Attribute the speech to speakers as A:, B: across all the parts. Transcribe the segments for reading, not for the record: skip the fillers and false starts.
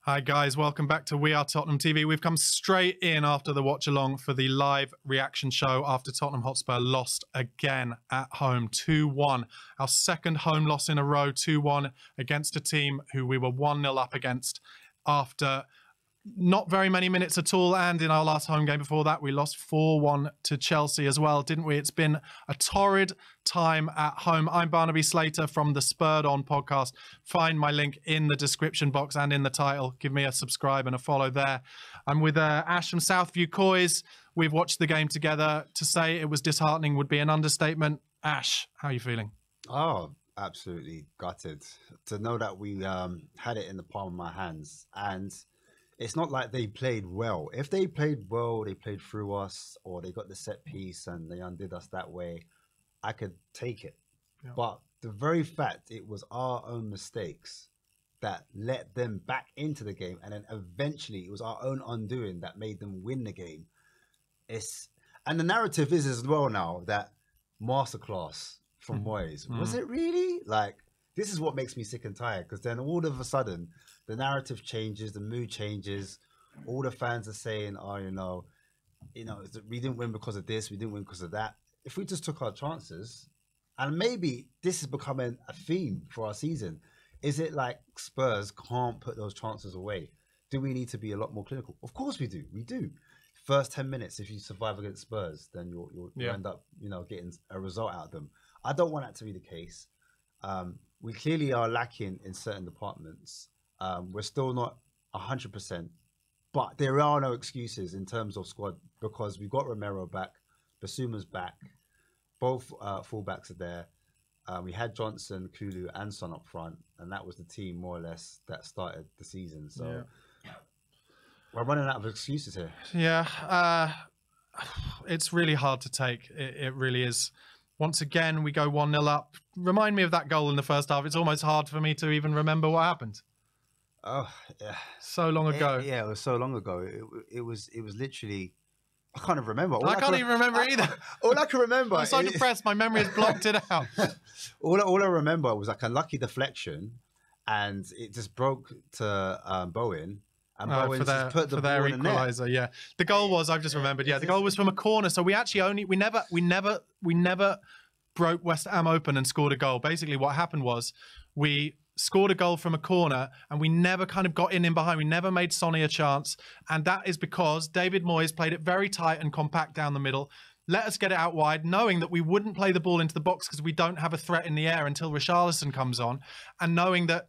A: Hi guys, welcome back to We Are Tottenham TV. We've come straight in after the watch along for the live reaction show after Tottenham Hotspur lost again at home 2-1. Our second home loss in a row, 2-1 against a team who we were 1-0 up against after not very many minutes at all, and in our last home game before that we lost 4-1 to Chelsea as well, didn't we? It's been a torrid time at home. I'm Barnaby Slater from the Spurred On podcast. Find my link in the description box and in the title. Give me a subscribe and a follow there. I'm with Ash from Southview Coys. We've watched the game together. To say it was disheartening would be an understatement. Ash, how are you feeling?
B: Oh, absolutely gutted to know that we had it in the palm of my hands. And it's not like they played well. If they played well, they played through us, or they got the set piece and they undid us that way, I could take it. Yeah. But the very fact it was our own mistakes that let them back into the game, and then eventually it was our own undoing that made them win the game. And the narrative is as well now that masterclass from Moyes. Was it really? Like, this is what makes me sick and tired, because then all of a sudden the narrative changes, the mood changes. All the fans are saying, "Oh, you know, we didn't win because of this, we didn't win because of that." If we just took our chances, and maybe this is becoming a theme for our season, is it like Spurs can't put those chances away? Do we need to be a lot more clinical? Of course we do. We do. First 10 minutes, if you survive against Spurs, then you'll end up, getting a result out of them. I don't want that to be the case. We clearly are lacking in certain departments. We're still not 100%, but there are no excuses in terms of squad, because we've got Romero back, Basuma's back, both fullbacks are there. We had Johnson, Kulu and Son up front, and that was the team more or less that started the season. So we're running out of excuses here.
A: Yeah, it's really hard to take. It really is. Once again, we go 1-0 up. Remind me of that goal in the first half. It's almost hard for me to even remember what happened.
B: Oh, yeah.
A: So long ago.
B: It was so long ago. It was literally, I can't even remember.
A: I can't even remember either.
B: All I can remember.
A: I'm so depressed. My memory has blocked it out.
B: all I remember was like a lucky deflection, and it just broke to Bowen. And Bowen just put the ball in the
A: equaliser.
B: net.
A: Yeah, the goal was, I've just remembered. Yeah, the goal was from a corner. So we actually we never broke West Ham open and scored a goal. Basically, what happened was we scored a goal from a corner, and we never kind of got in behind. We never made Sonny a chance, and that is because David Moyes played it very tight and compact down the middle. Let us get it out wide, knowing that we wouldn't play the ball into the box because we don't have a threat in the air until Richarlison comes on, and knowing that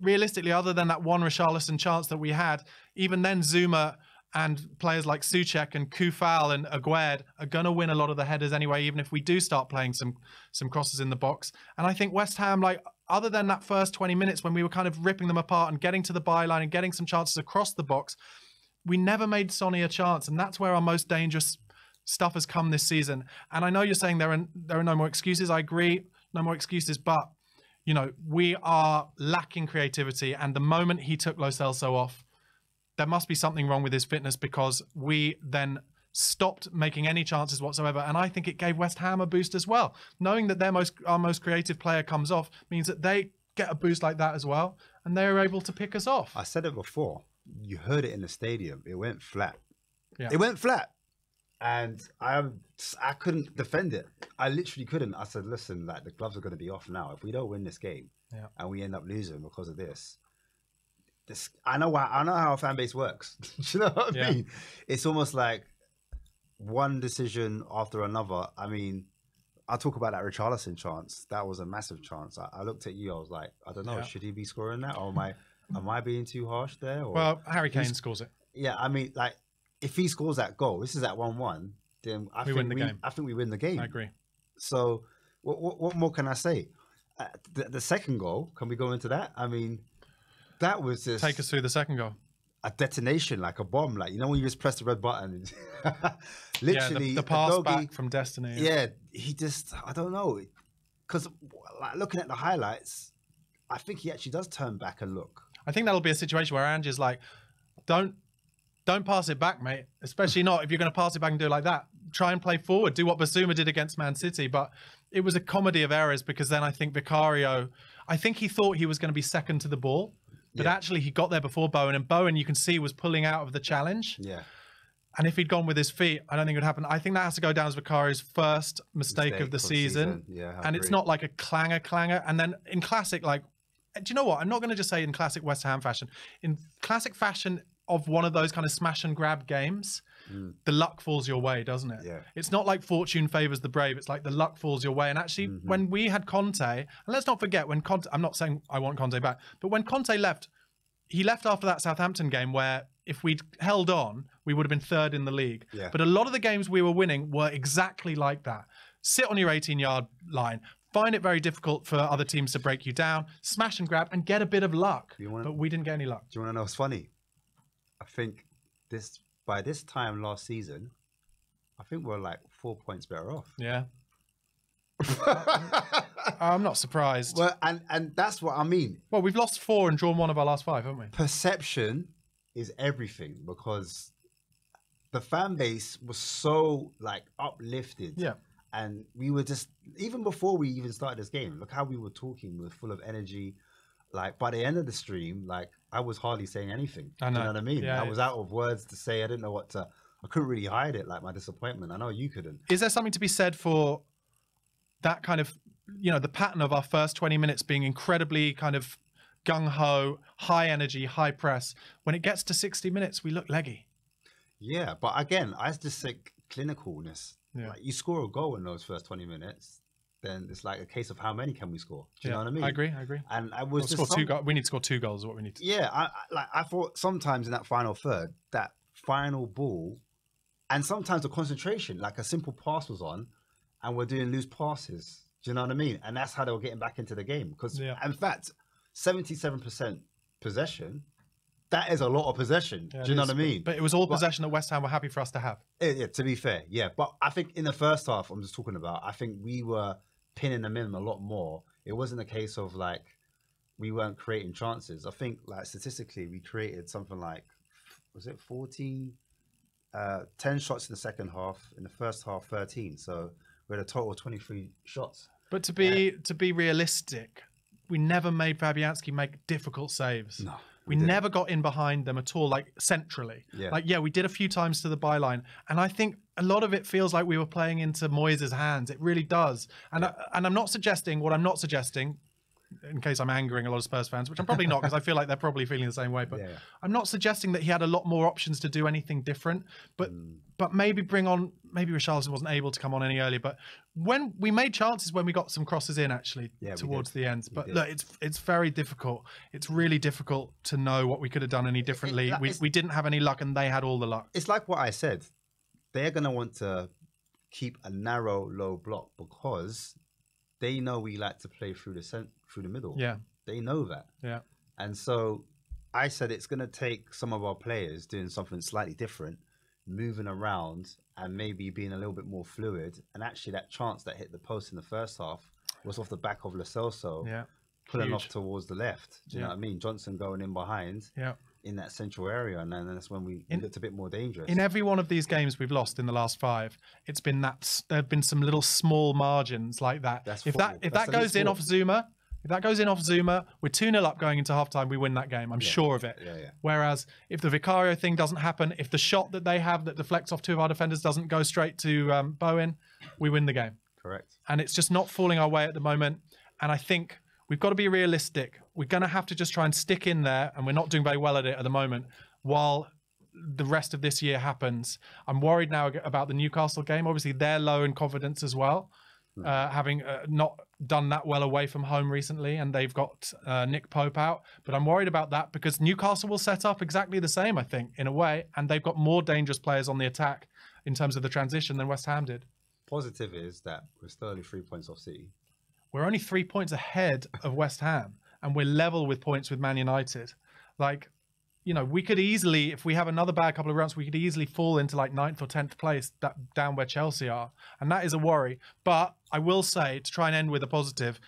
A: realistically, other than that one Richarlison chance that we had, even then Zouma and players like Souček and Koufal and Aguerd are going to win a lot of the headers anyway, even if we do start playing some crosses in the box. And I think West Ham, like, other than that first 20 minutes when we were kind of ripping them apart and getting to the byline and getting some chances across the box, we never made Sonny a chance. And that's where our most dangerous stuff has come this season. And I know you're saying there are no more excuses. I agree, no more excuses, but we are lacking creativity, and the moment he took Lo Celso off, there must be something wrong with his fitness, because we then stopped making any chances whatsoever. And I think it gave West Ham a boost as well. Knowing that our most creative player comes off means that they get a boost like that as well, and they're able to pick us off.
B: I said it before. You heard it in the stadium. It went flat.
A: Yeah.
B: It went flat. And I couldn't defend it. I literally couldn't. I said, listen, like, the gloves are going to be off now. If we don't win this game and we end up losing because of this, I know how a fan base works. Do you know what I mean? It's almost like one decision after another. I mean, I talk about that Richarlison chance. That was a massive chance. I looked at you. I was like, I don't know. Should he be scoring that? Or am I being too harsh there? Or
A: well, Harry Kane scores it.
B: Yeah, I mean, like, if he scores that goal, this is at 1-1, then I think we win the game.
A: I agree.
B: So what more can I say? The second goal, can we go into that? I mean, that was just...
A: Take us through the second goal.
B: A detonation, like a bomb. Like, when you just press the red button. Literally.
A: The pass back from Destiny.
B: Yeah, he just, I don't know. Because like, looking at the highlights, I think he actually does turn back and look.
A: I think that'll be a situation where Ange is like, don't pass it back, mate. Especially not if you're going to pass it back and do it like that. Try and play forward. Do what Basuma did against Man City. But it was a comedy of errors, because then I think Vicario, I think he thought he was going to be second to the ball. But
B: Yeah.
A: actually, he got there before Bowen, and Bowen, you can see, was pulling out of the challenge.
B: Yeah.
A: And if he'd gone with his feet, I don't think it would happen. I think that has to go down as Vicario's first mistake of the season.
B: Yeah,
A: And it's not like a clanger. And then in classic, like, do you know what? I'm not going to just say in classic West Ham fashion. In classic fashion of one of those kind of smash and grab games, the luck falls your way, doesn't it?
B: Yeah.
A: It's not like fortune favors the brave. It's like the luck falls your way. And actually, when we had Conte, and let's not forget when Conte, I'm not saying I want Conte back, but when Conte left, he left after that Southampton game where if we'd held on, we would have been third in the league.
B: Yeah.
A: But a lot of the games we were winning were exactly like that. Sit on your 18-yard line, find it very difficult for other teams to break you down, smash and grab, and get a bit of luck. But we didn't get any luck.
B: Do you want to know what's funny? I think by this time last season, I think we're like 4 points better off.
A: Yeah. I'm not surprised.
B: Well, and that's what I mean.
A: Well, we've lost 4 and drawn 1 of our last 5, haven't we?
B: Perception is everything because the fan base was so like uplifted.
A: Yeah.
B: And we were just, even before we even started this game, look how we were talking. We were full of energy. Like by the end of the stream, like I was hardly saying anything.
A: I know.
B: Do you know what I mean?
A: Yeah,
B: I was out of words to say. I didn't know what to, I couldn't really hide it, like my disappointment. I know you couldn't.
A: Is there something to be said for that kind of, you know, the pattern of our first 20 minutes being incredibly kind of gung-ho, high energy, high press. When it gets to 60 minutes, we look leggy.
B: Yeah, but again, I just think clinicalness.
A: Yeah.
B: Like you score a goal in those first 20 minutes, then it's like a case of how many can we score? Do you know what I mean?
A: I agree.
B: And I was
A: We'll score 2 goals. We need to score 2 goals is what we need to do.
B: Yeah, I thought sometimes in that final third, that final ball, and sometimes the concentration, like a simple pass was on, and we're doing loose passes. Do you know what I mean? And that's how they were getting back into the game. Because in fact, 77% possession, that is a lot of possession.
A: Yeah,
B: do you know what I mean?
A: But it was all possession that West Ham were happy for us to have.
B: Yeah, to be fair, yeah. But I think in the first half, I'm just talking about, I think we were pinning them in a lot more. It wasn't a case of like, we weren't creating chances. I think like statistically, we created something like, was it 14? 10 shots in the second half. In the first half, 13. So we had a total of 23 shots.
A: But to be realistic, we never made Fabianski make difficult saves.
B: No.
A: We never got in behind them at all, like centrally.
B: Yeah.
A: Like, yeah, we did a few times to the byline. And I think a lot of it feels like we were playing into Moyes' hands. It really does. And, and I'm not suggesting, in case I'm angering a lot of Spurs fans, which I'm probably not, because I feel like they're probably feeling the same way. But I'm not suggesting that he had a lot more options to do anything different. But maybe maybe Richarlison wasn't able to come on any earlier. But when we made chances when we got some crosses in, actually, towards the end. But look, it's very difficult. It's really difficult to know what we could have done any differently. We didn't have any luck, and they had all the luck.
B: It's like what I said. They're going to want to keep a narrow, low block because they know we like to play through the middle.
A: Yeah.
B: They know that.
A: Yeah.
B: And so I said it's going to take some of our players doing something slightly different, moving around and maybe being a little bit more fluid. And actually that chance that hit the post in the first half was off the back of Lo Celso pulling off towards the left. Do you know what I mean? Johnson going in behind in that central area. And then that's when we looked a bit more dangerous.
A: In every one of these games we've lost in the last 5, it's been that there have been some little small margins like that. If that goes in off Zuma, we're 2-0 up going into halftime, we win that game. I'm sure of it. Whereas if the Vicario thing doesn't happen, if the shot that they have that deflects off 2 of our defenders doesn't go straight to Bowen, we win the game.
B: Correct.
A: And it's just not falling our way at the moment. And I think we've got to be realistic. We're going to have to just try and stick in there, and we're not doing very well at it at the moment, while the rest of this year happens. I'm worried now about the Newcastle game. Obviously, they're low in confidence as well, having not done that well away from home recently, and they've got Nick Pope out. But I'm worried about that because Newcastle will set up exactly the same, I think, in a way, and they've got more dangerous players on the attack in terms of the transition than West Ham did.
B: Positive is that we're still only 3 points off City.
A: We're only 3 points ahead of West Ham, and we're level with points with Man United. Like, you know, we could easily, if we have another bad couple of rounds, we could easily fall into like 9th or 10th place down where Chelsea are. And that is a worry. But I will say, to try and end with a positive,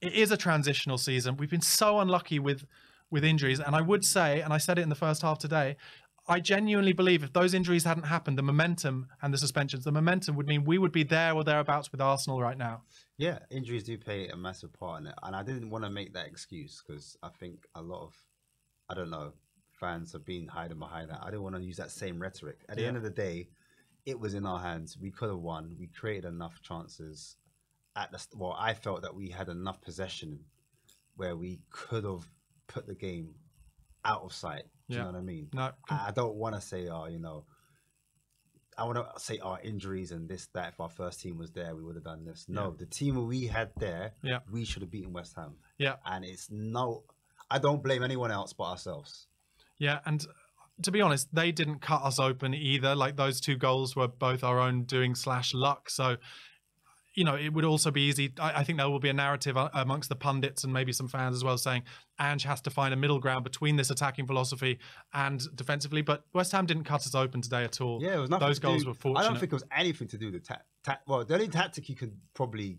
A: it is a transitional season. We've been so unlucky with injuries. And I would say, and I said it in the first half today, I genuinely believe if those injuries hadn't happened, the momentum and the suspensions, the momentum would mean we would be there or thereabouts with Arsenal right now.
B: Yeah, injuries do play a massive part in it. And I didn't want to make that excuse because I think a lot of I don't know, fans have been hiding behind that. I don't want to use that same rhetoric. At the end of the day, it was in our hands. We could have won. We created enough chances. Well, I felt that we had enough possession where we could have put the game out of sight. Do you know what I mean?
A: No.
B: I don't want to say, I want to say our injuries and this, that. If our first team was there, we would have done this. No, the team we had there, we should have beaten West Ham.
A: Yeah.
B: And I don't blame anyone else but ourselves.
A: Yeah, and to be honest, they didn't cut us open either. Like, those 2 goals were both our own doing / luck. So, you know, it would also be easy. I think there will be a narrative amongst the pundits and maybe some fans as well saying Ange has to find a middle ground between this attacking philosophy and defensively. But West Ham didn't cut us open today at all.
B: Yeah, it was nothing.
A: Those goals were fortunate.
B: I don't think it was anything to do with well, the only tactic you could probably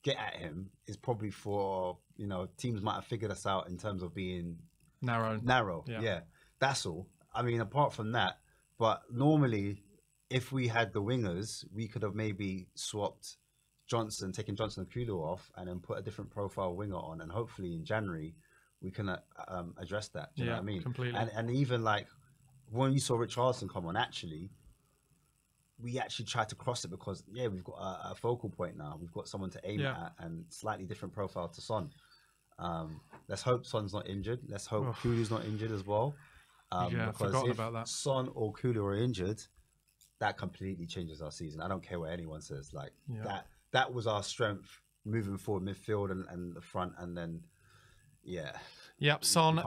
B: get at him is probably for, you know, teams might have figured us out in terms of being narrow. Yeah, that's all. I mean, apart from that, but normally if we had the wingers, we could have maybe swapped taken Johnson and Kulu off and then put a different profile winger on, and hopefully in January we can address that. Do you know what I mean?
A: Completely.
B: And even like when you saw Richarlison come on, we actually tried to cross it because we've got a focal point now. We've got someone to aim at and slightly different profile to Son. Let's hope Son's not injured. Let's hope Kulu's not injured as well. Because if about that. Son or Kulu are injured, that completely changes our season. I don't care what anyone says. Like that was our strength moving forward, midfield and the front, and then
A: Yep, Son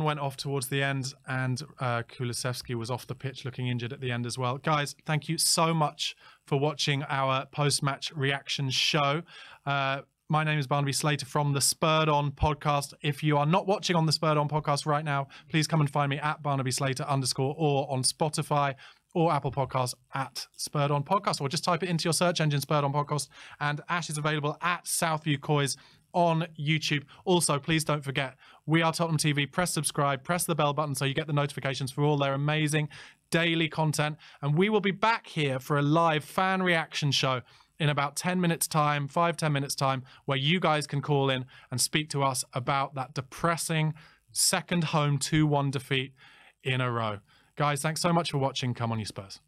A: went off towards the end, and Kulusevski was off the pitch looking injured at the end as well. Guys, thank you so much for watching our post-match reaction show. My name is Barnaby Slater from the Spurred On podcast. If you are not watching on the Spurred On podcast right now, please come and find me at Barnaby Slater _ or on Spotify or Apple Podcasts at Spurred On Podcast, or just type it into your search engine, Spurred On Podcast. And Ash is available at Southview Coys on YouTube. Also, please don't forget, We Are Tottenham TV. Press subscribe, press the bell button so you get the notifications for all their amazing daily content. And we will be back here for a live fan reaction show in about 10 minutes time, 5-10 minutes time, where you guys can call in and speak to us about that depressing second home 2-1 defeat in a row. Guys, thanks so much for watching. Come on, you Spurs.